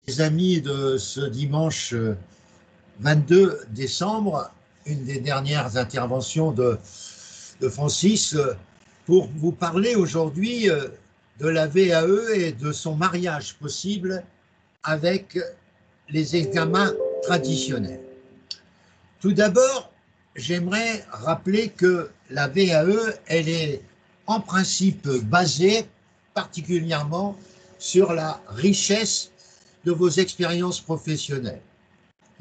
Les amis de ce dimanche 22 décembre, une des dernières interventions de Francis, pour vous parler aujourd'hui de la VAE et de son mariage possible avec les examens traditionnels. Tout d'abord, j'aimerais rappeler que la VAE, elle est en principe basée particulièrement sur la richesse de vos expériences professionnelles.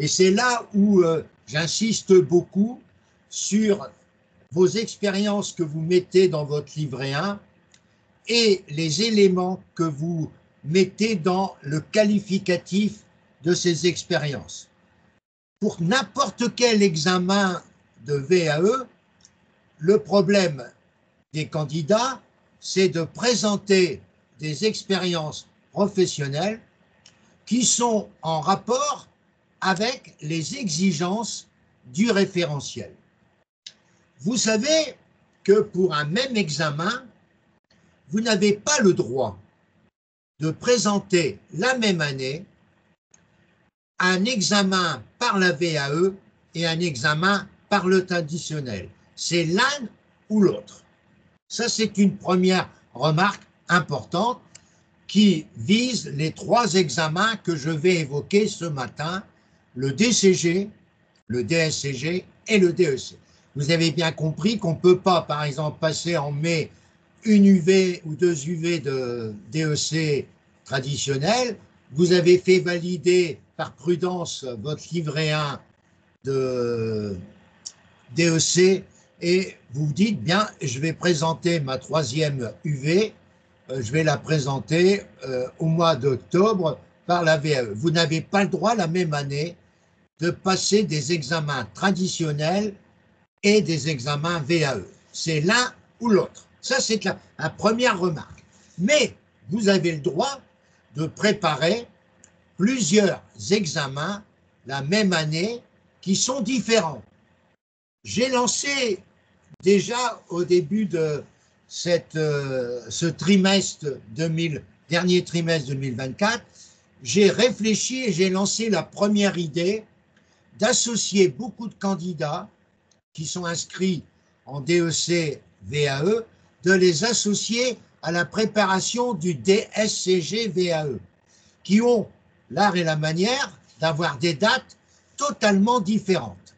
Et c'est là où j'insiste beaucoup sur vos expériences que vous mettez dans votre livret 1 et les éléments que vous mettez dans le qualificatif de ces expériences. Pour n'importe quel examen de VAE, le problème des candidats, c'est de présenter des expériences professionnelles qui sont en rapport avec les exigences du référentiel. Vous savez que pour un même examen, vous n'avez pas le droit de présenter la même année un examen par la VAE et un examen par le traditionnel. C'est l'un ou l'autre. Ça, c'est une première remarque importante qui vise les trois examens que je vais évoquer ce matin, le DCG, le DSCG et le DEC. Vous avez bien compris qu'on ne peut pas, par exemple, passer en mai une UV ou deux UV de DEC traditionnel. Vous avez fait valider par prudence votre livret 1 de DEC et vous vous dites, bien, je vais présenter ma troisième UV, je vais la présenter au mois d'octobre par la VAE. Vous n'avez pas le droit la même année de passer des examens traditionnels et des examens VAE. C'est l'un ou l'autre. Ça, c'est la première remarque. Mais vous avez le droit de préparer plusieurs examens la même année qui sont différents. J'ai lancé déjà au début de ce trimestre dernier trimestre 2024, j'ai réfléchi et j'ai lancé la première idée d'associer beaucoup de candidats qui sont inscrits en DEC VAE, de les associer à la préparation du DSCG VAE, qui ont l'art et la manière d'avoir des dates totalement différentes.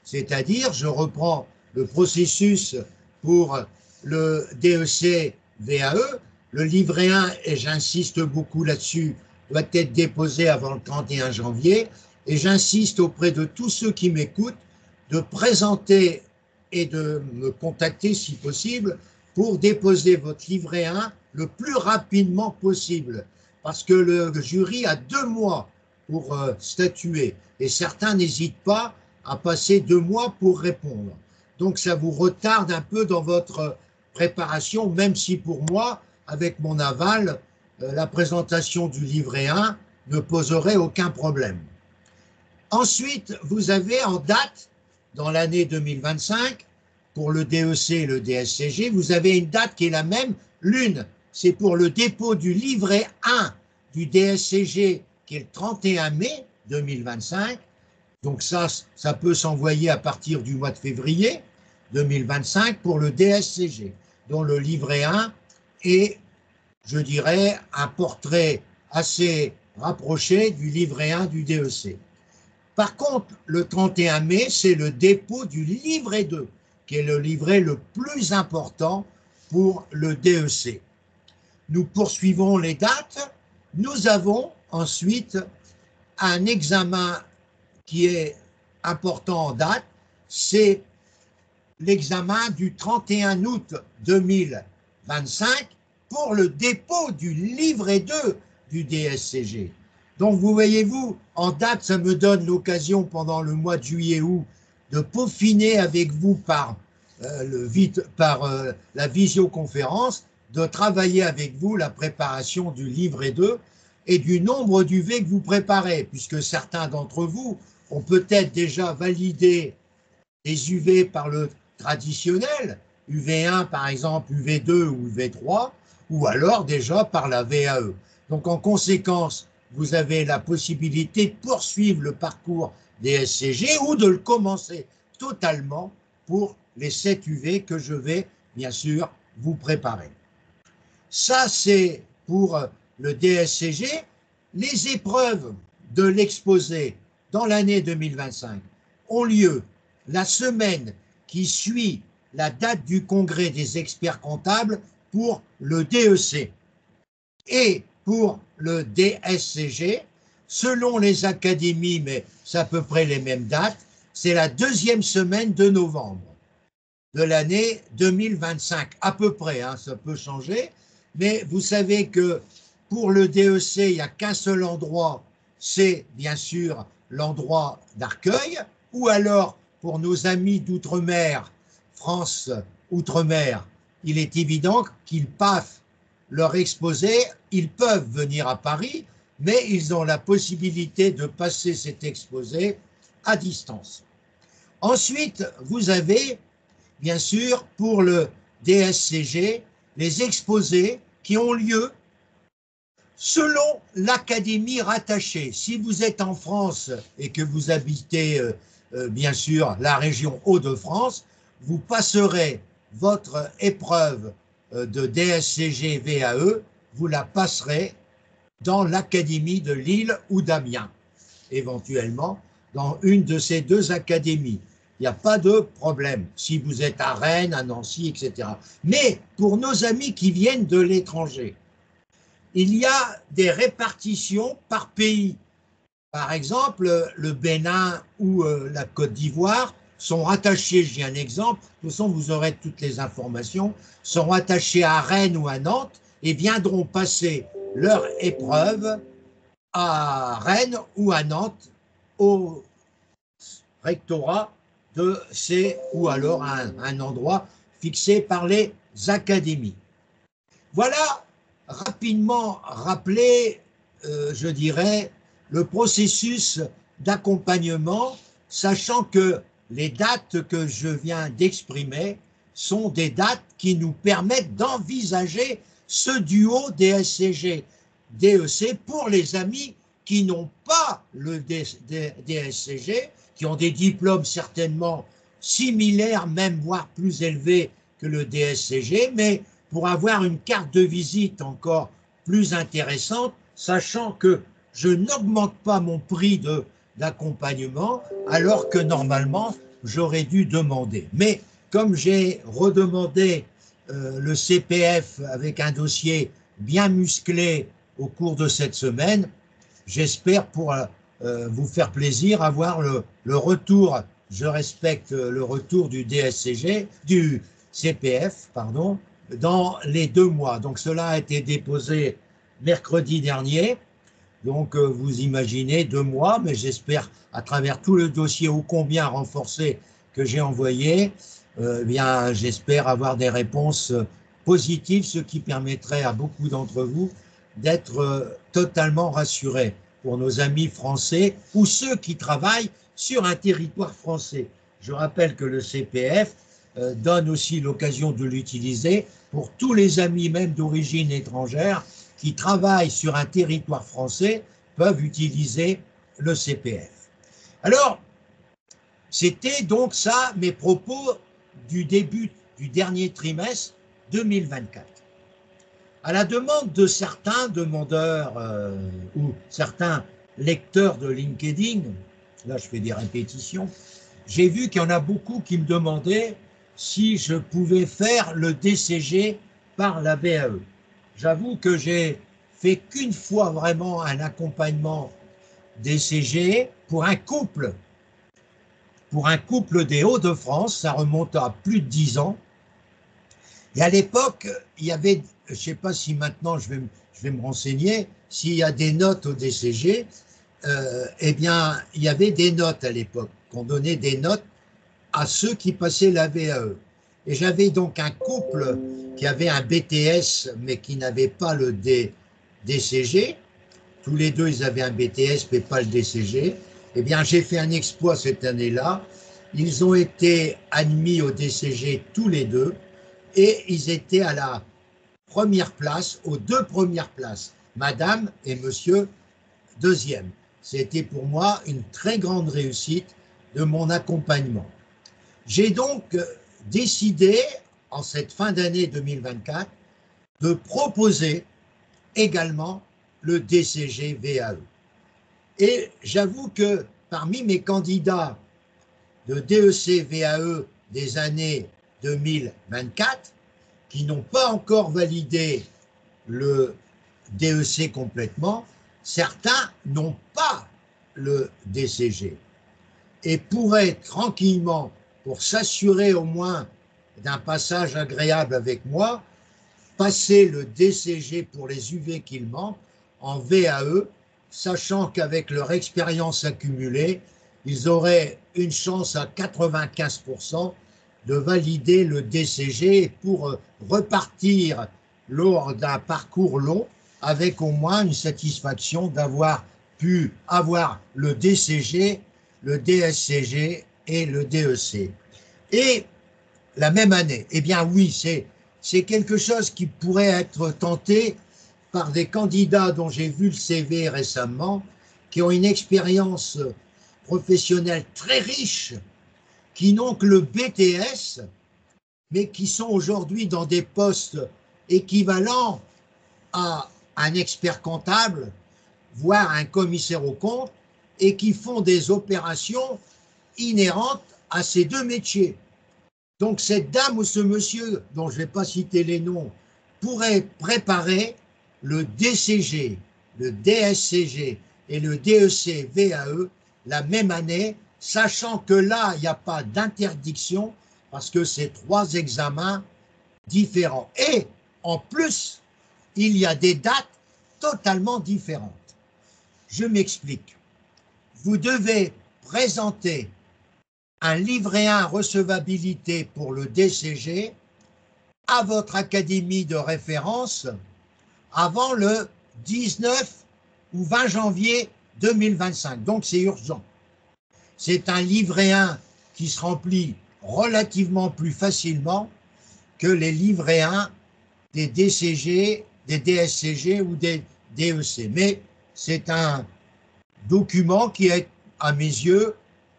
C'est-à-dire, je reprends le processus pour le DEC VAE, le livret 1, et j'insiste beaucoup là-dessus, doit être déposé avant le 31 janvier, et j'insiste auprès de tous ceux qui m'écoutent de présenter et de me contacter si possible pour déposer votre livret 1 le plus rapidement possible, parce que le jury a 2 mois pour statuer, et certains n'hésitent pas à passer 2 mois pour répondre. Donc ça vous retarde un peu dans votre préparation, même si pour moi, avec mon aval, la présentation du livret 1 ne poserait aucun problème. Ensuite, vous avez en date, dans l'année 2025, pour le DEC et le DSCG, vous avez une date qui est la même. L'une, c'est pour le dépôt du livret 1 du DSCG, qui est le 31 mai 2025. Donc ça peut s'envoyer à partir du mois de février 2025 pour le DSCG, dont le livret 1 est, je dirais, un portrait assez rapproché du livret 1 du DEC. Par contre, le 31 mai, c'est le dépôt du livret 2, qui est le livret le plus important pour le DEC. Nous poursuivons les dates. Nous avons ensuite un examen qui est important en date, c'est l'examen du 31 août 2025 pour le dépôt du livret 2 du DSCG. Donc, vous voyez-vous, en date, ça me donne l'occasion pendant le mois de juillet-août de peaufiner avec vous par la visioconférence, de travailler avec vous la préparation du livret 2 et du nombre d'UV que vous préparez, puisque certains d'entre vous ont peut-être déjà validé des UV par le traditionnel, UV1 par exemple, UV2 ou UV3, ou alors déjà par la VAE. Donc en conséquence, vous avez la possibilité de poursuivre le parcours DSCG ou de le commencer totalement pour les 7 UV que je vais bien sûr vous préparer. Ça, c'est pour le DSCG. Les épreuves de l'exposé dans l'année 2025 ont lieu la semaine qui suit la date du congrès des experts comptables pour le DEC. Et pour le DSCG, selon les académies, mais c'est à peu près les mêmes dates, c'est la 2e semaine de novembre de l'année 2025, à peu près, hein, ça peut changer, mais vous savez que pour le DEC, il n'y a qu'un seul endroit, c'est bien sûr l'endroit d'Arcueil, ou alors pour nos amis d'outre-mer, France outre-mer, il est évident qu'ils passent leur exposé, ils peuvent venir à Paris, mais ils ont la possibilité de passer cet exposé à distance. Ensuite, vous avez, bien sûr, pour le DSCG, les exposés qui ont lieu selon l'académie rattachée. Si vous êtes en France et que vous habitez, bien sûr, la région Hauts-de-France, vous passerez votre épreuve de DSCG VAE, vous la passerez dans l'académie de Lille ou d'Amiens, éventuellement dans une de ces 2 académies. Il n'y a pas de problème si vous êtes à Rennes, à Nancy, etc. Mais pour nos amis qui viennent de l'étranger, il y a des répartitions par pays. Par exemple, le Bénin ou la Côte d'Ivoire sont rattachés, je dis un exemple, de toute façon vous aurez toutes les informations, sont rattachés à Rennes ou à Nantes et viendront passer leur épreuve à Rennes ou à Nantes au rectorat de ces, ou alors à un endroit fixé par les académies. Voilà rapidement rappelé, je dirais, le processus d'accompagnement, sachant que les dates que je viens d'exprimer sont des dates qui nous permettent d'envisager ce duo DSCG-DEC pour les amis qui n'ont pas le DSCG, qui ont des diplômes certainement similaires, même voire plus élevés que le DSCG, mais pour avoir une carte de visite encore plus intéressante, sachant que je n'augmente pas mon prix d'accompagnement, alors que normalement, j'aurais dû demander. Mais comme j'ai redemandé le CPF avec un dossier bien musclé au cours de cette semaine, j'espère pour vous faire plaisir avoir le retour, je respecte le retour du DSCG, du CPF, pardon, dans les 2 mois. Donc cela a été déposé mercredi dernier. Donc vous imaginez 2 mois, mais j'espère à travers tout le dossier ô combien renforcé que j'ai envoyé, bien j'espère avoir des réponses positives, ce qui permettrait à beaucoup d'entre vous d'être totalement rassurés pour nos amis français ou ceux qui travaillent sur un territoire français. Je rappelle que le CPF donne aussi l'occasion de l'utiliser pour tous les amis même d'origine étrangère qui travaillent sur un territoire français peuvent utiliser le CPF. Alors, c'était donc ça mes propos du début du dernier trimestre 2024. À la demande de certains demandeurs ou certains lecteurs de LinkedIn, là je fais des répétitions, j'ai vu qu'il y en a beaucoup qui me demandaient si je pouvais faire le DCG par la VAE. J'avoue que j'ai fait qu'une fois vraiment un accompagnement DCG pour un couple des Hauts-de-France, ça remonte à plus de 10 ans. Et à l'époque, il y avait, je ne sais pas si maintenant je vais me renseigner, s'il y a des notes au DCG, eh bien, il y avait des notes à l'époque, qu'on donnait des notes à ceux qui passaient la VAE. Et j'avais donc un couple qui avait un BTS, mais qui n'avait pas le DCG. Tous les deux, ils avaient un BTS, mais pas le DCG. Eh bien, j'ai fait un exploit cette année-là. Ils ont été admis au DCG tous les deux, et ils étaient à la première place, aux 2 premières places, madame et monsieur deuxième. C'était pour moi une très grande réussite de mon accompagnement. J'ai donc décidé, en cette fin d'année 2024, de proposer également le DCG VAE. Et j'avoue que parmi mes candidats de DEC VAE des années 2024, qui n'ont pas encore validé le DEC complètement, certains n'ont pas le DCG et pourraient tranquillement, pour s'assurer au moins d'un passage agréable avec moi, passer le DCG pour les UV qu'il manque en VAE, sachant qu'avec leur expérience accumulée, ils auraient une chance à 95% de valider le DCG pour repartir lors d'un parcours long avec au moins une satisfaction d'avoir pu avoir le DCG, le DSCG et le DEC. Et la même année, eh bien oui, c'est quelque chose qui pourrait être tenté par des candidats dont j'ai vu le CV récemment, qui ont une expérience professionnelle très riche, qui n'ont que le BTS, mais qui sont aujourd'hui dans des postes équivalents à un expert comptable, voire un commissaire aux comptes, et qui font des opérations inhérentes à ces deux métiers. Donc cette dame ou ce monsieur, dont je ne vais pas citer les noms, pourrait préparer le DCG, le DSCG et le DEC VAE la même année, sachant que là, il n'y a pas d'interdiction parce que c'est trois examens différents. Et en plus, il y a des dates totalement différentes. Je m'explique. Vous devez présenter un livret 1 recevabilité pour le DCG à votre académie de référence avant le 19 ou 20 janvier 2025. Donc c'est urgent. C'est un livret 1 qui se remplit relativement plus facilement que les livrets 1 des DCG, des DSCG ou des DEC. Mais c'est un document qui est, à mes yeux,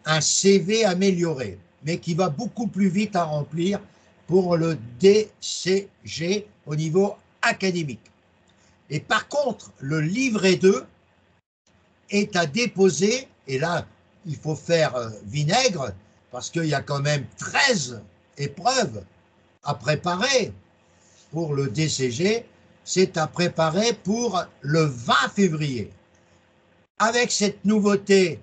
un CV amélioré, mais qui va beaucoup plus vite à remplir pour le DCG au niveau académique. Et par contre, le livret 2 est à déposer, et là, il faut faire vinaigre, parce qu'il y a quand même 13 épreuves à préparer pour le DCG, c'est à préparer pour le 20 février. Avec cette nouveauté,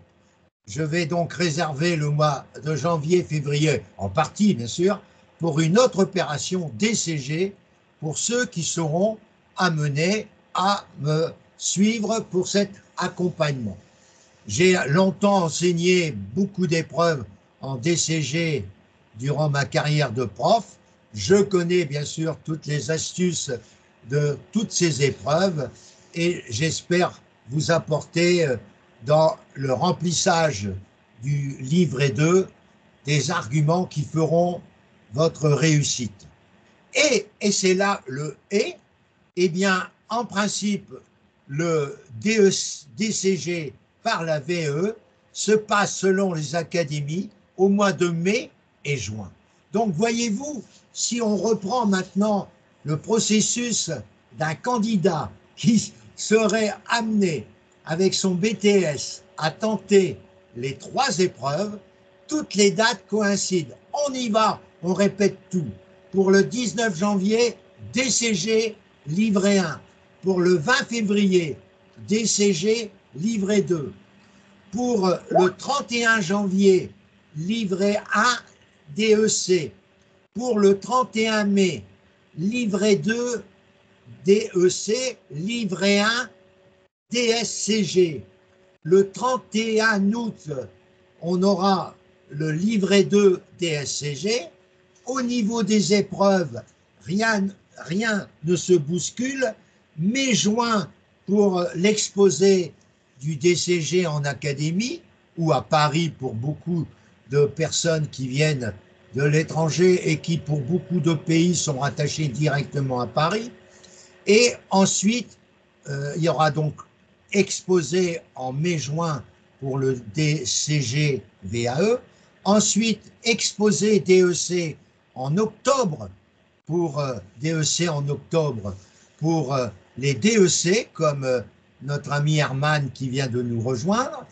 je vais donc réserver le mois de janvier-février, en partie bien sûr, pour une autre opération DCG pour ceux qui seront amenés à me suivre pour cet accompagnement. J'ai longtemps enseigné beaucoup d'épreuves en DCG durant ma carrière de prof. Je connais bien sûr toutes les astuces de toutes ces épreuves et j'espère vous apporter dans le remplissage du livret 2 des arguments qui feront votre réussite. Et c'est là le « et », eh bien, en principe, le DCG par la VE se passe selon les académies au mois de mai et juin. Donc, voyez-vous, si on reprend maintenant le processus d'un candidat qui serait amené avec son BTS à tenter les trois épreuves, toutes les dates coïncident. On y va, on répète tout. Pour le 19 janvier, DCG, livret 1. Pour le 20 février, DCG, livret 2. Pour le 31 janvier, livret 1, DEC. Pour le 31 mai, livret 2, DEC, livret 1, DSCG. Le 31 août, on aura le livret 2 DSCG. Au niveau des épreuves, rien ne se bouscule. Mai-juin pour l'exposé du DCG en académie ou à Paris pour beaucoup de personnes qui viennent de l'étranger et qui pour beaucoup de pays sont rattachés directement à Paris. Et ensuite, il y aura donc exposé en mai-juin pour le DCG-VAE, ensuite exposé DEC en octobre pour DEC en octobre pour les DEC comme notre ami Herman qui vient de nous rejoindre,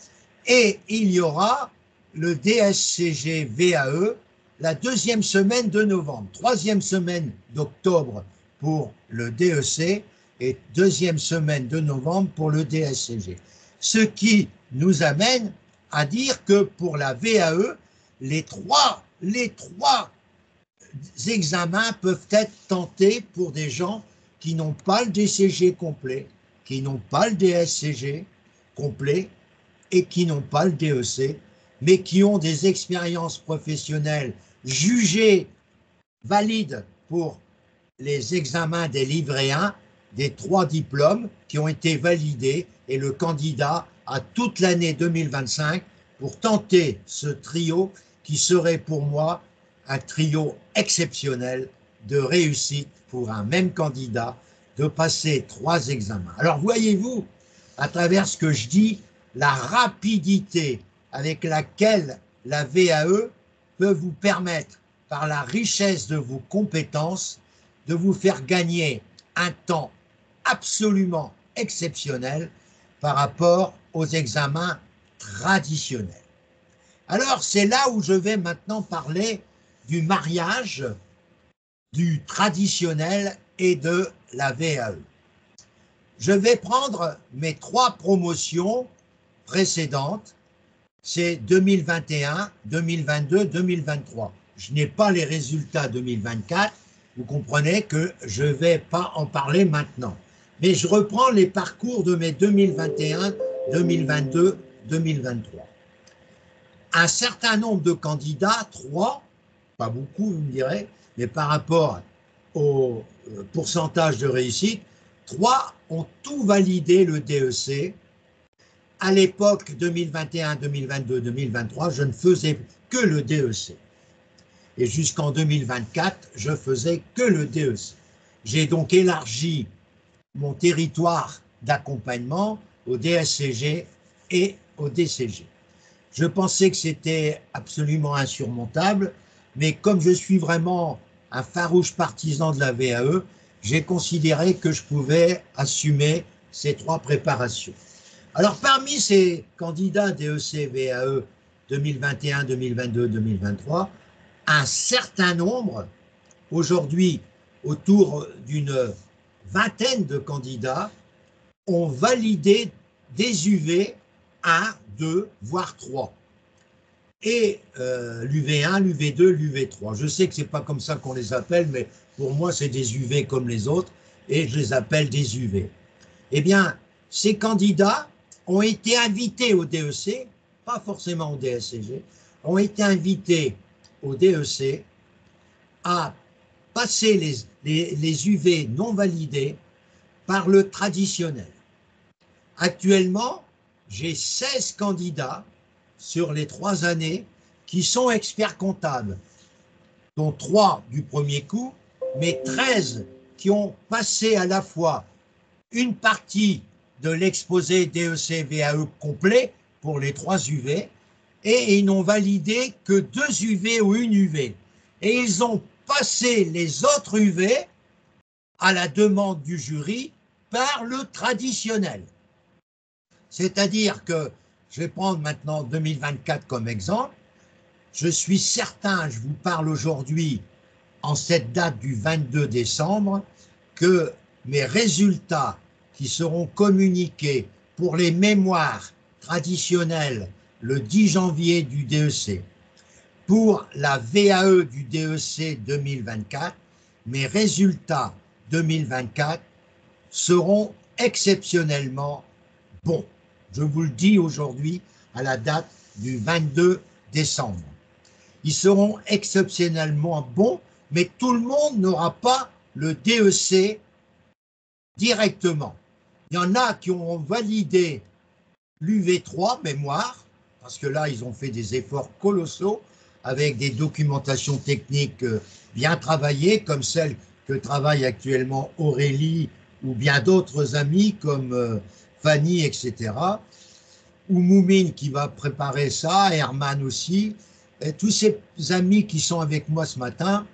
et il y aura le DSCG-VAE la deuxième semaine de novembre, troisième semaine d'octobre pour le DEC et deuxième semaine de novembre pour le DSCG. Ce qui nous amène à dire que pour la VAE, les trois examens peuvent être tentés pour des gens qui n'ont pas le DCG complet, qui n'ont pas le DSCG complet et qui n'ont pas le DEC, mais qui ont des expériences professionnelles jugées valides pour les examens des livrets 1, des 3 diplômes qui ont été validés, et le candidat a toute l'année 2025 pour tenter ce trio qui serait pour moi un trio exceptionnel de réussite pour un même candidat de passer 3 examens. Alors voyez-vous, à travers ce que je dis, la rapidité avec laquelle la VAE peut vous permettre, par la richesse de vos compétences, de vous faire gagner un temps absolument exceptionnel par rapport aux examens traditionnels. Alors c'est là où je vais maintenant parler du mariage du traditionnel et de la VAE. Je vais prendre mes 3 promotions précédentes, c'est 2021, 2022, 2023. Je n'ai pas les résultats 2024, vous comprenez que je ne vais pas en parler maintenant. Mais je reprends les parcours de mes 2021, 2022, 2023. Un certain nombre de candidats, 3, pas beaucoup vous me direz, mais par rapport au pourcentage de réussite, 3 ont tout validé le DEC. À l'époque 2021, 2022, 2023, je ne faisais que le DEC. Et jusqu'en 2024, je faisais que le DEC. J'ai donc élargi mon territoire d'accompagnement au DSCG et au DCG. Je pensais que c'était absolument insurmontable, mais comme je suis vraiment un farouche partisan de la VAE, j'ai considéré que je pouvais assumer ces 3 préparations. Alors, parmi ces candidats DEC, VAE 2021, 2022, 2023, un certain nombre, aujourd'hui autour d'une vingtaine de candidats, ont validé des UV 1, 2, voire 3. Et l'UV1, l'UV2, l'UV3. Je sais que ce n'est pas comme ça qu'on les appelle, mais pour moi, c'est des UV comme les autres, et je les appelle des UV. Eh bien, ces candidats ont été invités au DEC, pas forcément au DSCG, ont été invités au DEC à passer les UV non validés par le traditionnel. Actuellement, j'ai 16 candidats sur les 3 années qui sont experts comptables, dont 3 du premier coup, mais 13 qui ont passé à la fois une partie de l'exposé DEC-VAE complet pour les 3 UV, et ils n'ont validé que 2 UV ou une UV. Et ils ont passé les autres UV à la demande du jury par le traditionnel. C'est-à-dire que, je vais prendre maintenant 2024 comme exemple, je suis certain, je vous parle aujourd'hui en cette date du 22 décembre, que mes résultats qui seront communiqués pour les mémoires traditionnelles le 10 janvier du DEC, pour la VAE du DEC 2024, mes résultats 2024 seront exceptionnellement bons. Je vous le dis aujourd'hui à la date du 22 décembre. Ils seront exceptionnellement bons, mais tout le monde n'aura pas le DEC directement. Il y en a qui ont validé l'UV3 mémoire, parce que là, ils ont fait des efforts colossaux avec des documentations techniques bien travaillées, comme celle que travaille actuellement Aurélie ou bien d'autres amis comme Fanny, etc. Ou Moumine qui va préparer ça, Herman aussi. Et tous ces amis qui sont avec moi ce matin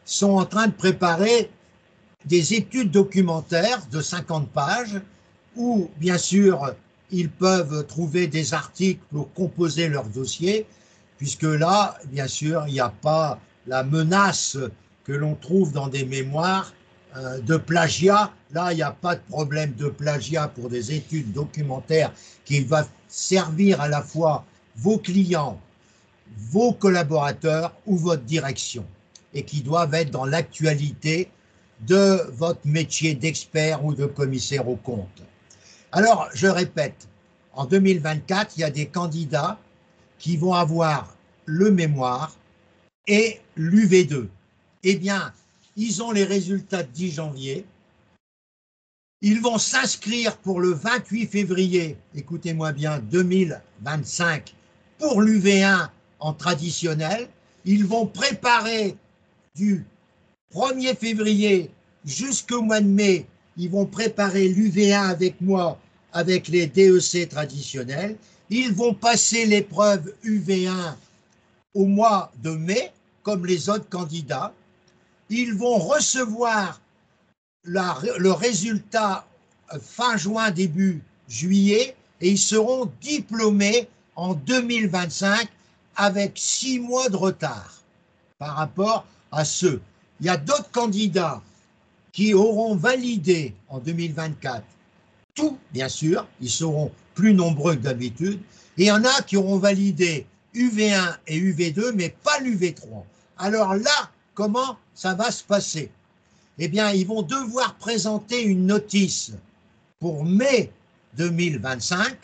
sont en train de préparer des études documentaires de 50 pages où, bien sûr, ils peuvent trouver des articles pour composer leur dossier, puisque là, bien sûr, il n'y a pas la menace que l'on trouve dans des mémoires de plagiat. Là, il n'y a pas de problème de plagiat pour des études documentaires qui va servir à la fois vos clients, vos collaborateurs ou votre direction et qui doivent être dans l'actualité de votre métier d'expert ou de commissaire aux comptes. Alors, je répète, en 2024, il y a des candidats qui vont avoir le mémoire et l'UV2. Eh bien, ils ont les résultats de 10 janvier. Ils vont s'inscrire pour le 28 février, écoutez-moi bien, 2025, pour l'UV1 en traditionnel. Ils vont préparer du 1er février jusqu'au mois de mai, ils vont préparer l'UV1 avec moi, avec les DEC traditionnels. Ils vont passer l'épreuve UV1 au mois de mai, comme les autres candidats. Ils vont recevoir le résultat fin juin, début juillet, et ils seront diplômés en 2025 avec 6 mois de retard par rapport à ceux. Il y a d'autres candidats qui auront validé en 2024 tout, bien sûr, ils seront plus nombreux que d'habitude, et il y en a qui auront validé UV1 et UV2, mais pas l'UV3. Alors là, comment ça va se passer? Eh bien, ils vont devoir présenter une notice pour mai 2025.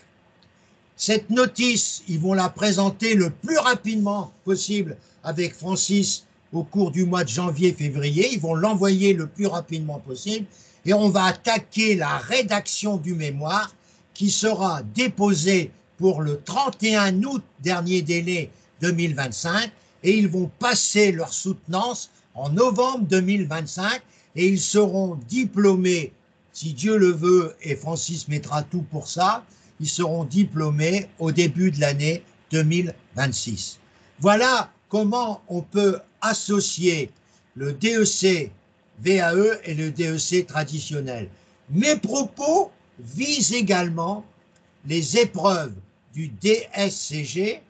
Cette notice, ils vont la présenter le plus rapidement possible avec Francis au cours du mois de janvier-février. Ils vont l'envoyer le plus rapidement possible et on va attaquer la rédaction du mémoire qui sera déposée pour le 31 août, dernier délai 2025, et ils vont passer leur soutenance en novembre 2025 et ils seront diplômés, si Dieu le veut, et Francis mettra tout pour ça, ils seront diplômés au début de l'année 2026. Voilà comment on peut associer le DEC VAE et le DEC traditionnel. Mes propos visent également les épreuves du DSCG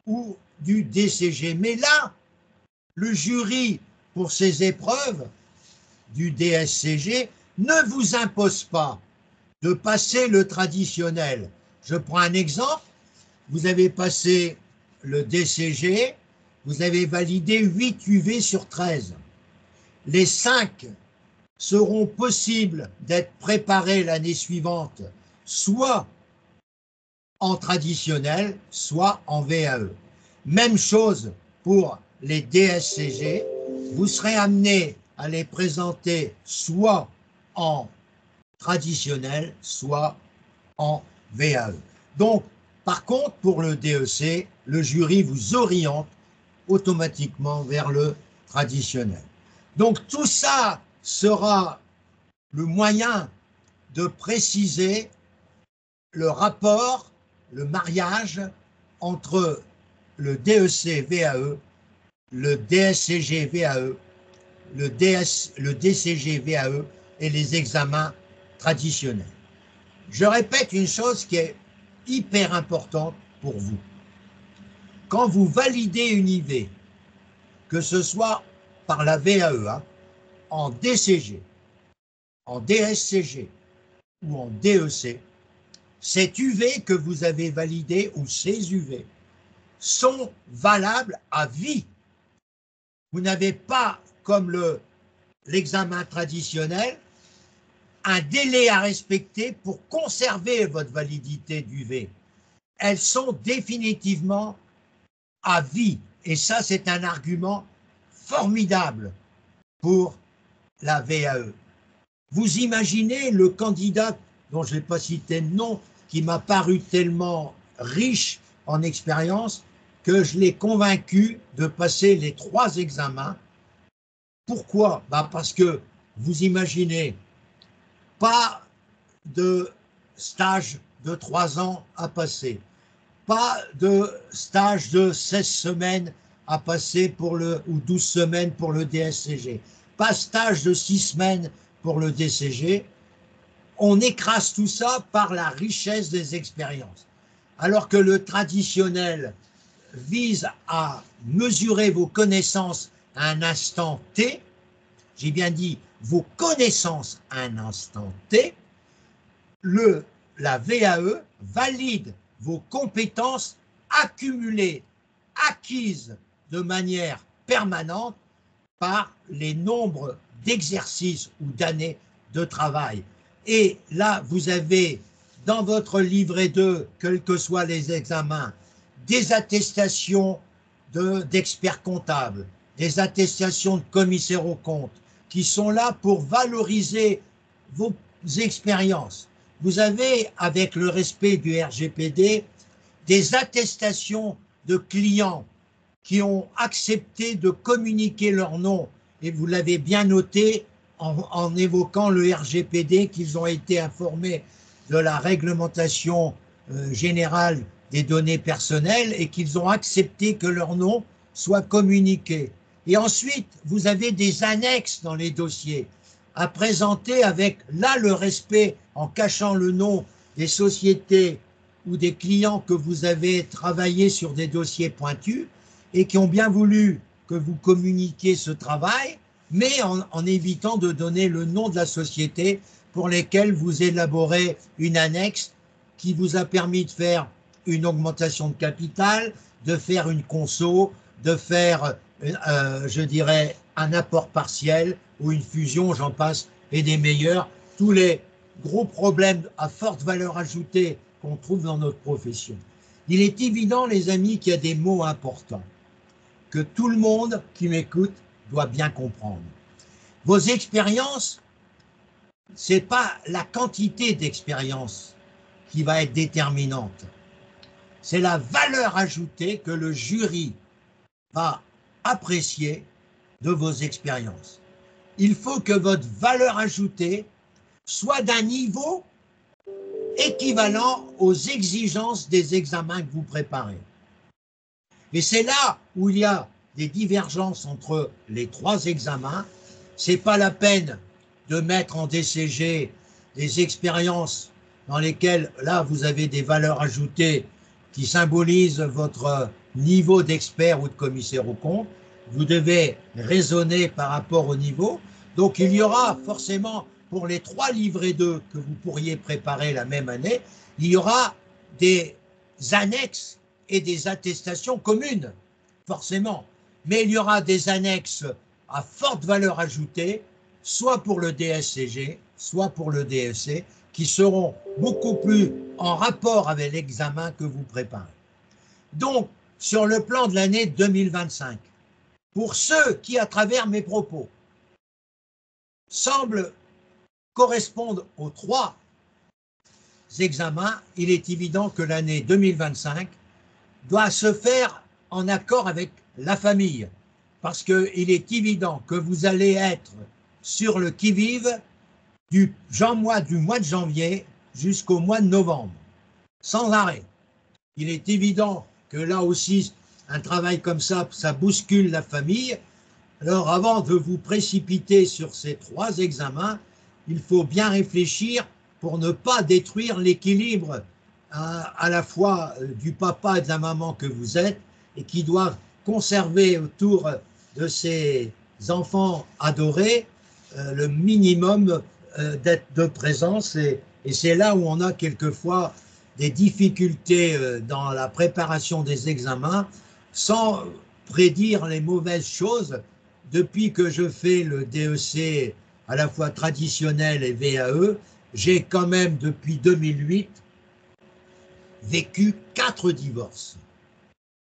ou du DCG. Mais là, le jury pour ces épreuves du DSCG ne vous impose pas de passer le traditionnel. Je prends un exemple, vous avez passé le DCG, vous avez validé 8 UV sur 13. Les 5 seront possibles d'être préparés l'année suivante, soit en traditionnel, soit en VAE. Même chose pour les DSCG, vous serez amené à les présenter soit en traditionnel, soit en VAE. Donc, par contre, pour le DEC, le jury vous oriente automatiquement vers le traditionnel. Donc, tout ça sera le moyen de préciser le rapport, le mariage entre le DEC VAE, le DSCG VAE, le DCG VAE et les examens traditionnels. Je répète une chose qui est hyper importante pour vous. Quand vous validez une IV, que ce soit par la VAE, en DCG, en DSCG ou en DEC, cette UV que vous avez validée ou ces UV sont valables à vie. Vous n'avez pas, comme l'examen traditionnel, un délai à respecter pour conserver votre validité d'UV. Elles sont définitivement à vie. Et ça, c'est un argument formidable pour la VAE. Vous imaginez le candidat, dont je n'ai pas cité le nom, qui m'a paru tellement riche en expérience que je l'ai convaincu de passer les 3 examens. Pourquoi? Parce que vous imaginez, pas de stage de 3 ans à passer, pas de stage de 16 semaines à passer ou 12 semaines pour le DSCG, pas stage de 6 semaines pour le DCG. On écrase tout ça par la richesse des expériences. Alors que le traditionnel vise à mesurer vos connaissances à un instant T, j'ai bien dit vos connaissances à un instant T, la VAE valide vos compétences accumulées, acquises de manière permanente par les nombres d'exercices ou d'années de travail. Et là, vous avez dans votre livret 2, quels que soient les examens, des attestations d'experts comptables, des attestations de commissaires aux comptes, qui sont là pour valoriser vos expériences. Vous avez, avec le respect du RGPD, des attestations de clients qui ont accepté de communiquer leur nom, et vous l'avez bien noté en évoquant le RGPD, qu'ils ont été informés de la réglementation générale des données personnelles et qu'ils ont accepté que leur nom soit communiqué. Et ensuite, vous avez des annexes dans les dossiers à présenter avec, là, le respect en cachant le nom des sociétés ou des clients que vous avez travaillé sur des dossiers pointus et qui ont bien voulu que vous communiquiez ce travail, mais en évitant de donner le nom de la société pour lesquelles vous élaborez une annexe qui vous a permis de faire une augmentation de capital, de faire une conso, de faire, je dirais, un apport partiel ou une fusion, j'en passe, et des meilleurs, tous les gros problèmes à forte valeur ajoutée qu'on trouve dans notre profession. Il est évident, les amis, qu'il y a des mots importants que tout le monde qui m'écoute doit bien comprendre. Vos expériences, ce n'est pas la quantité d'expérience qui va être déterminante. C'est la valeur ajoutée que le jury va apprécier de vos expériences. Il faut que votre valeur ajoutée soit d'un niveau équivalent aux exigences des examens que vous préparez. Et c'est là où il y a des divergences entre les 3 examens. Ce n'est pas la peine de mettre en DCG des expériences dans lesquelles, là, vous avez des valeurs ajoutées qui symbolisent votre niveau d'expert ou de commissaire aux comptes. Vous devez raisonner par rapport au niveau. Donc, il y aura forcément, pour les 3 livrets 2 que vous pourriez préparer la même année, il y aura des annexes et des attestations communes, forcément. Mais il y aura des annexes à forte valeur ajoutée, soit pour le DSCG, soit pour le DEC, qui seront beaucoup plus en rapport avec l'examen que vous préparez. Donc, sur le plan de l'année 2025, pour ceux qui, à travers mes propos, semblent correspondre aux 3 examens, il est évident que l'année 2025 doit se faire en accord avec la famille, parce qu'il est évident que vous allez être sur le qui-vive du mois de janvier jusqu'au mois de novembre, sans arrêt. Il est évident que là aussi, un travail comme ça, ça bouscule la famille. Alors, avant de vous précipiter sur ces 3 examens, il faut bien réfléchir pour ne pas détruire l'équilibre à la fois du papa et de la maman que vous êtes et qui doivent conserver autour de ces enfants adorés le minimum de présence. Et c'est là où on a quelquefois des difficultés dans la préparation des examens, sans prédire les mauvaises choses. Depuis que je fais le DEC à la fois traditionnel et VAE, j'ai quand même depuis 2008 vécu 4 divorces.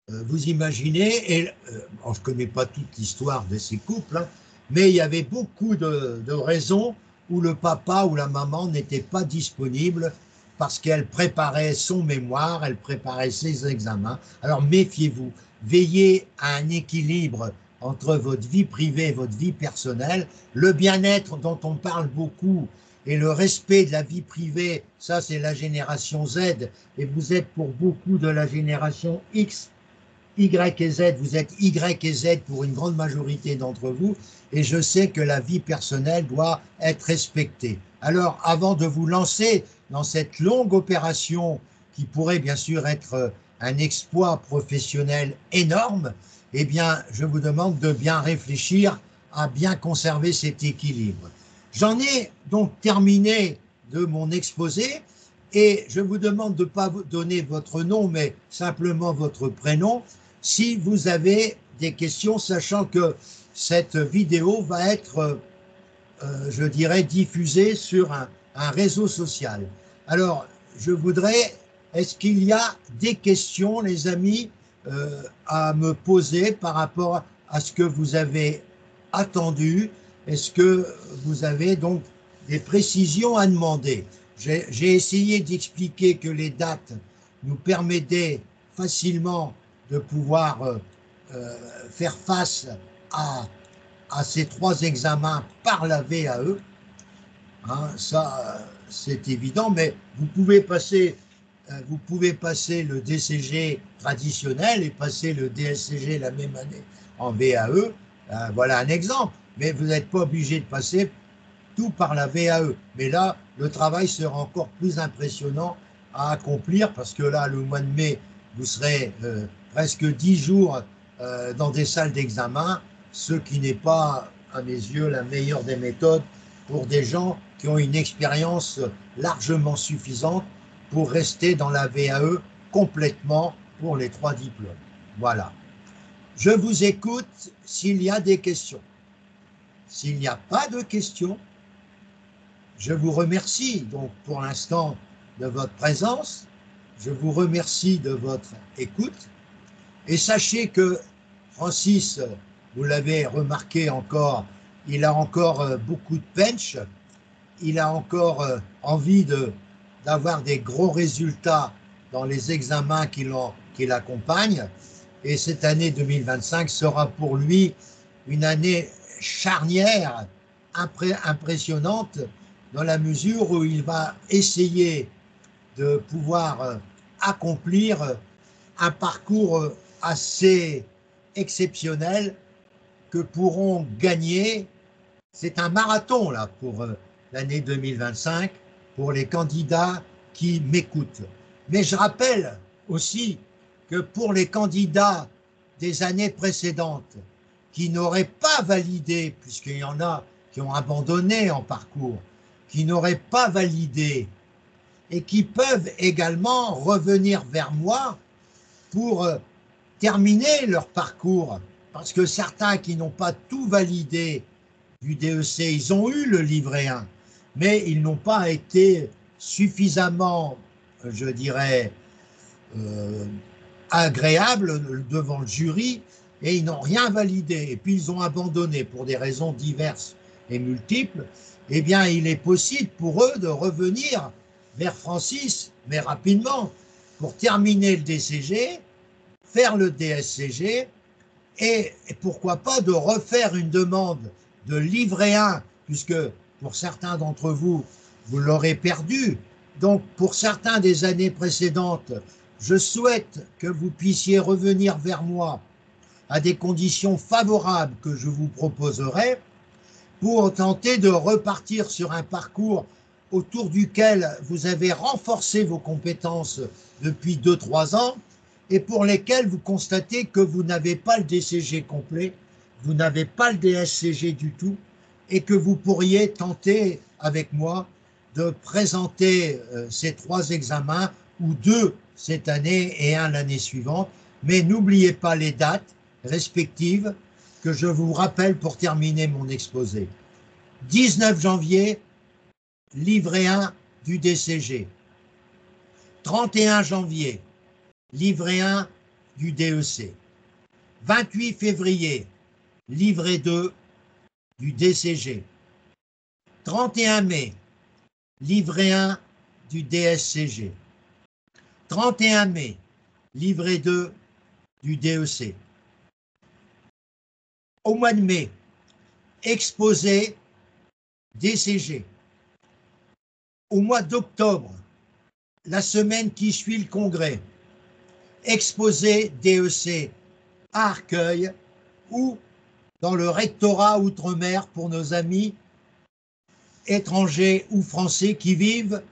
Vous imaginez, et je ne connais pas toute l'histoire de ces couples, hein, mais il y avait beaucoup de raisons où le papa ou la maman n'était pas disponible parce qu'elle préparait son mémoire, elle préparait ses examens. Alors méfiez-vous, veillez à un équilibre entre votre vie privée et votre vie personnelle. Le bien-être dont on parle beaucoup, et le respect de la vie privée, ça c'est la génération Z, et vous êtes pour beaucoup de la génération X, Y et Z, vous êtes Y et Z pour une grande majorité d'entre vous, et je sais que la vie personnelle doit être respectée. Alors, avant de vous lancer dans cette longue opération qui pourrait bien sûr être un exploit professionnel énorme, eh bien, je vous demande de bien réfléchir à bien conserver cet équilibre. J'en ai donc terminé de mon exposé et je vous demande de ne pas donner votre nom, mais simplement votre prénom, si vous avez des questions, sachant que cette vidéo va être, je dirais, diffusée sur un réseau social. Alors, je voudrais, est-ce qu'il y a des questions, les amis, à me poser par rapport à ce que vous avez attendu? Est-ce que vous avez donc des précisions à demander? J'ai essayé d'expliquer que les dates nous permettaient facilement de pouvoir faire face à ces 3 examens par la VAE. Hein, ça, c'est évident, mais vous pouvez passer le DCG traditionnel et passer le DSCG la même année en VAE. Voilà un exemple. Mais vous n'êtes pas obligé de passer tout par la VAE. Mais là, le travail sera encore plus impressionnant à accomplir parce que là, le mois de mai, vous serez presque 10 jours dans des salles d'examen, ce qui n'est pas, à mes yeux, la meilleure des méthodes pour des gens qui ont une expérience largement suffisante pour rester dans la VAE complètement pour les 3 diplômes. Voilà. Je vous écoute s'il y a des questions. S'il n'y a pas de questions, je vous remercie donc pour l'instant de votre présence, je vous remercie de votre écoute et sachez que Francis, vous l'avez remarqué encore, il a encore beaucoup de punch, il a encore envie d'avoir des gros résultats dans les examens qui l'accompagnent et cette année 2025 sera pour lui une année charnière, impressionnante dans la mesure où il va essayer de pouvoir accomplir un parcours assez exceptionnel que pourront gagner. C'est un marathon là pour l'année 2025 pour les candidats qui m'écoutent. Mais je rappelle aussi que pour les candidats des années précédentes qui n'auraient pas validé, puisqu'il y en a qui ont abandonné en parcours, qui n'auraient pas validé et qui peuvent également revenir vers moi pour terminer leur parcours. Parce que certains qui n'ont pas tout validé du DEC, ils ont eu le livret 1, mais ils n'ont pas été suffisamment, je dirais, agréables devant le jury et ils n'ont rien validé. Et puis ils ont abandonné pour des raisons diverses et multiples. Eh bien, il est possible pour eux de revenir vers Francis, mais rapidement, pour terminer le DCG, faire le DSCG et pourquoi pas de refaire une demande de livret 1, puisque pour certains d'entre vous, vous l'aurez perdu. Donc, pour certains des années précédentes, je souhaite que vous puissiez revenir vers moi à des conditions favorables que je vous proposerai pour tenter de repartir sur un parcours autour duquel vous avez renforcé vos compétences depuis 2-3 ans et pour lesquels vous constatez que vous n'avez pas le DCG complet, vous n'avez pas le DSCG du tout et que vous pourriez tenter avec moi de présenter ces 3 examens ou 2 cette année et 1 l'année suivante. Mais n'oubliez pas les dates respectives que je vous rappelle pour terminer mon exposé. 19 janvier, livret 1 du DCG. 31 janvier, livret 1 du DEC. 28 février, livret 2 du DCG. 31 mai, livret 1 du DSCG. 31 mai, livret 2 du DEC. Au mois de mai, exposé DCG. Au mois d'octobre, la semaine qui suit le congrès, exposé DEC à Arcueil ou dans le rectorat outre-mer pour nos amis étrangers ou français qui vivent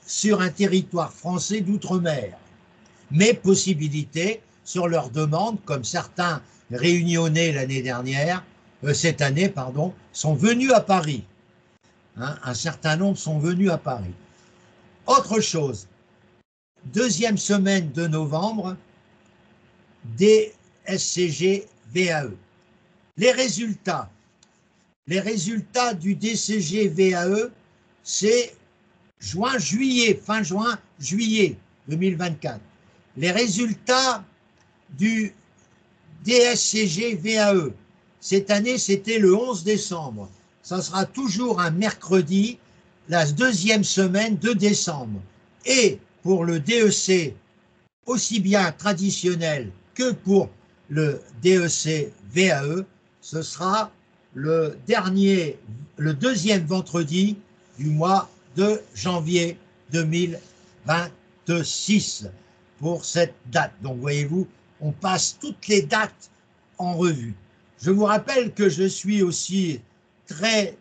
sur un territoire français d'outre-mer, mais possibilité sur leur demande, comme certains réunionnais cette année, sont venus à Paris. Un certain nombre sont venus à Paris. Autre chose, deuxième semaine de novembre, DSCG VAE. Les résultats du DCG VAE, c'est fin juin, juillet 2024. Les résultats du DSCG VAE, cette année, c'était le 11 décembre. Ça sera toujours un mercredi, la deuxième semaine de décembre. Et pour le DEC, aussi bien traditionnel que pour le DEC VAE, ce sera le deuxième vendredi du mois de janvier 2026 pour cette date. Donc voyez-vous, on passe toutes les dates en revue. Je vous rappelle que je suis aussi très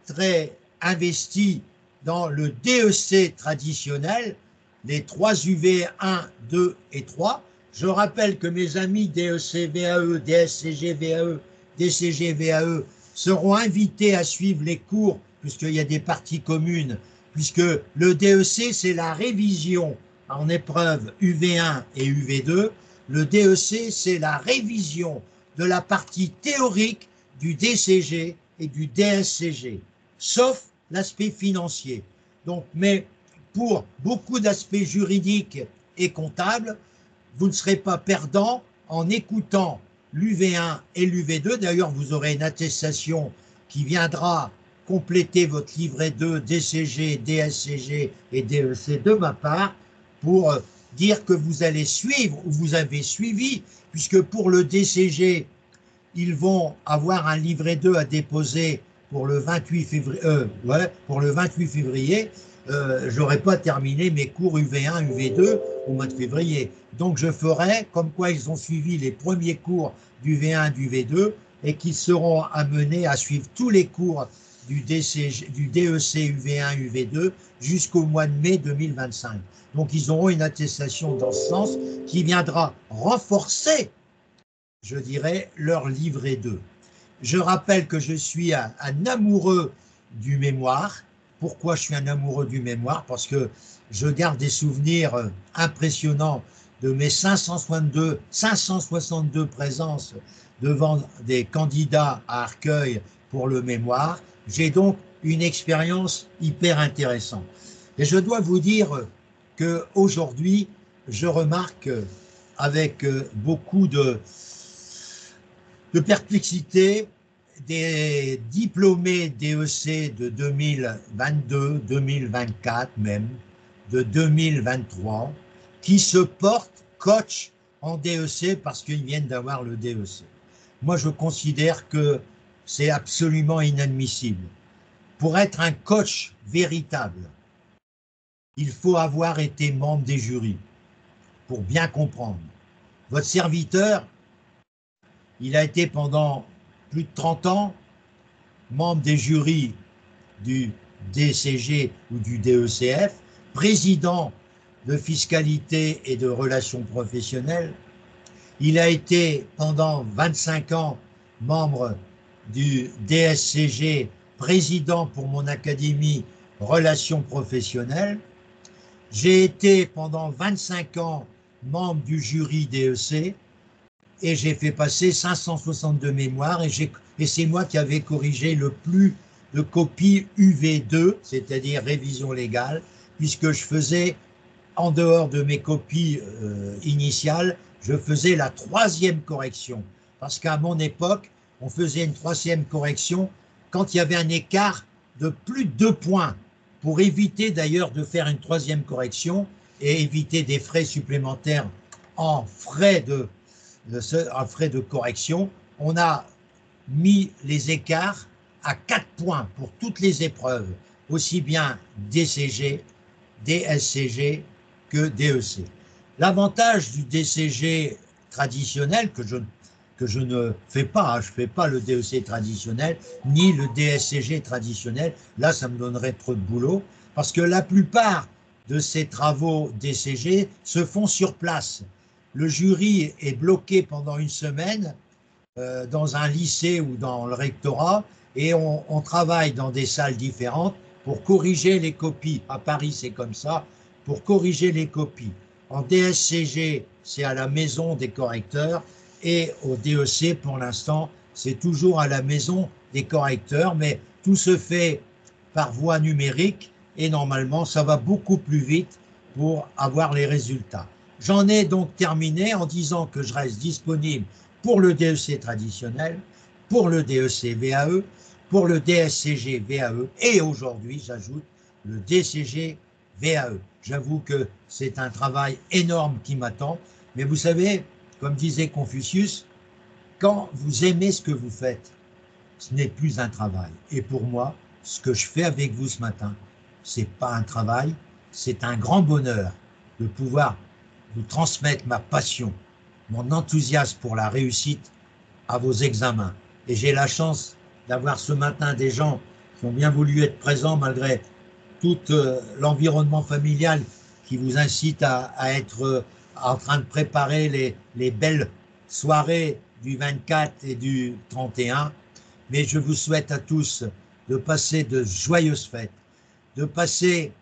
investi dans le DEC traditionnel, les 3 UV 1, 2 et 3. Je rappelle que mes amis DEC VAE, DSCG VAE, DCG VAE seront invités à suivre les cours, puisqu'il y a des parties communes, puisque le DEC, c'est la révision en épreuve UV1 et UV2. Le DEC, c'est la révision de la partie théorique du DCG et du DSCG, sauf l'aspect financier. Donc, mais pour beaucoup d'aspects juridiques et comptables, vous ne serez pas perdant en écoutant l'UV1 et l'UV2. D'ailleurs, vous aurez une attestation qui viendra compléter votre livret 2 DCG, DSCG et DEC de ma part pour dire que vous allez suivre ou vous avez suivi, puisque pour le DCG, ils vont avoir un livret 2 à déposer pour le 28 février. Je n'aurai pas terminé mes cours UV1, UV2 au mois de février. Donc je ferai comme quoi ils ont suivi les premiers cours d'UV1, d'UV2 et qu'ils seront amenés à suivre tous les cours du DEC UV1, UV2 jusqu'au mois de mai 2025. Donc ils auront une attestation dans ce sens qui viendra renforcer, je dirais, leur livret 2. Je rappelle que je suis un amoureux du mémoire. Pourquoi je suis un amoureux du mémoire? Parce que je garde des souvenirs impressionnants de mes 562 présences devant des candidats à Arcueil pour le mémoire. J'ai donc une expérience hyper intéressante. Et je dois vous dire qu'aujourd'hui, je remarque avec beaucoup de perplexité des diplômés DEC de 2022, 2024 même, de 2023, qui se portent coach en DEC parce qu'ils viennent d'avoir le DEC. Moi, je considère que c'est absolument inadmissible. Pour être un coach véritable, il faut avoir été membre des jurys pour bien comprendre. Votre serviteur, il a été pendant plus de 30 ans membre des jurys du DCG ou du DECF, président de fiscalité et de relations professionnelles. Il a été pendant 25 ans membre du DSCG, président pour mon académie relations professionnelles. J'ai été pendant 25 ans membre du jury DEC et j'ai fait passer 562 mémoires et c'est moi qui avais corrigé le plus de copies UV2, c'est-à-dire révision légale, puisque je faisais, en dehors de mes copies initiales, je faisais la 3e correction. Parce qu'à mon époque, on faisait une 3e correction quand il y avait un écart de plus de 2 points, pour éviter d'ailleurs de faire une 3e correction et éviter des frais supplémentaires en frais de correction. On a mis les écarts à 4 points pour toutes les épreuves, aussi bien DCG DSCG que DEC. L'avantage du DCG traditionnel, que je ne fais pas, je ne fais pas le DEC traditionnel, ni le DSCG traditionnel, là ça me donnerait trop de boulot, parce que la plupart de ces travaux DCG se font sur place. Le jury est bloqué pendant une semaine dans un lycée ou dans le rectorat, et on travaille dans des salles différentes pour corriger les copies. À Paris, c'est comme ça, pour corriger les copies. En DSCG, c'est à la maison des correcteurs, et au DEC, pour l'instant, c'est toujours à la maison des correcteurs, mais tout se fait par voie numérique, et normalement, ça va beaucoup plus vite pour avoir les résultats. J'en ai donc terminé en disant que je reste disponible pour le DEC traditionnel, pour le DEC VAE, pour le DSCG VAE, et aujourd'hui, j'ajoute le DCG VAE. J'avoue que c'est un travail énorme qui m'attend, mais vous savez, comme disait Confucius, quand vous aimez ce que vous faites, ce n'est plus un travail. Et pour moi, ce que je fais avec vous ce matin, ce n'est pas un travail, c'est un grand bonheur de pouvoir vous transmettre ma passion, mon enthousiasme pour la réussite à vos examens. Et j'ai la chance d'avoir ce matin des gens qui ont bien voulu être présents malgré tout l'environnement familial qui vous incite à être en train de préparer les belles soirées du 24 et du 31. Mais je vous souhaite à tous de passer de joyeuses fêtes, de passer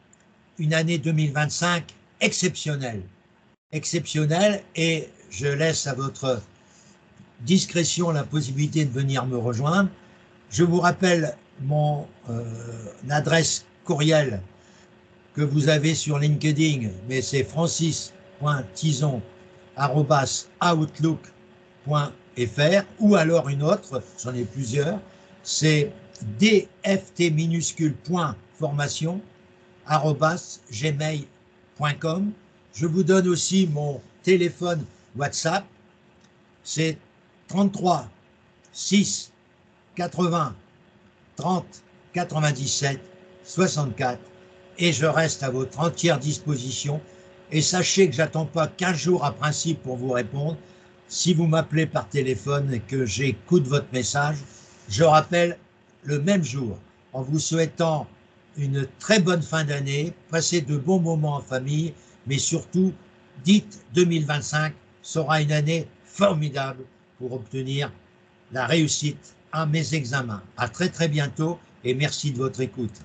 une année 2025 exceptionnelle. Exceptionnelle, et je laisse à votre discrétion la possibilité de venir me rejoindre. Je vous rappelle mon adresse courriel que vous avez sur LinkedIn, mais c'est francis.tison@outlook.fr, ou alors une autre, j'en ai plusieurs, c'est dft-formation@gmail.com. Je vous donne aussi mon téléphone WhatsApp, c'est 33 6 80 30 97 64, et je reste à votre entière disposition. Et sachez que j'attends pas 15 jours à principe pour vous répondre. Si vous m'appelez par téléphone et que j'écoute votre message, je rappelle le même jour, en vous souhaitant une très bonne fin d'année, passez de bons moments en famille, mais surtout, dites 2025 sera une année formidable pour obtenir la réussite à mes examens. À très très bientôt, et merci de votre écoute.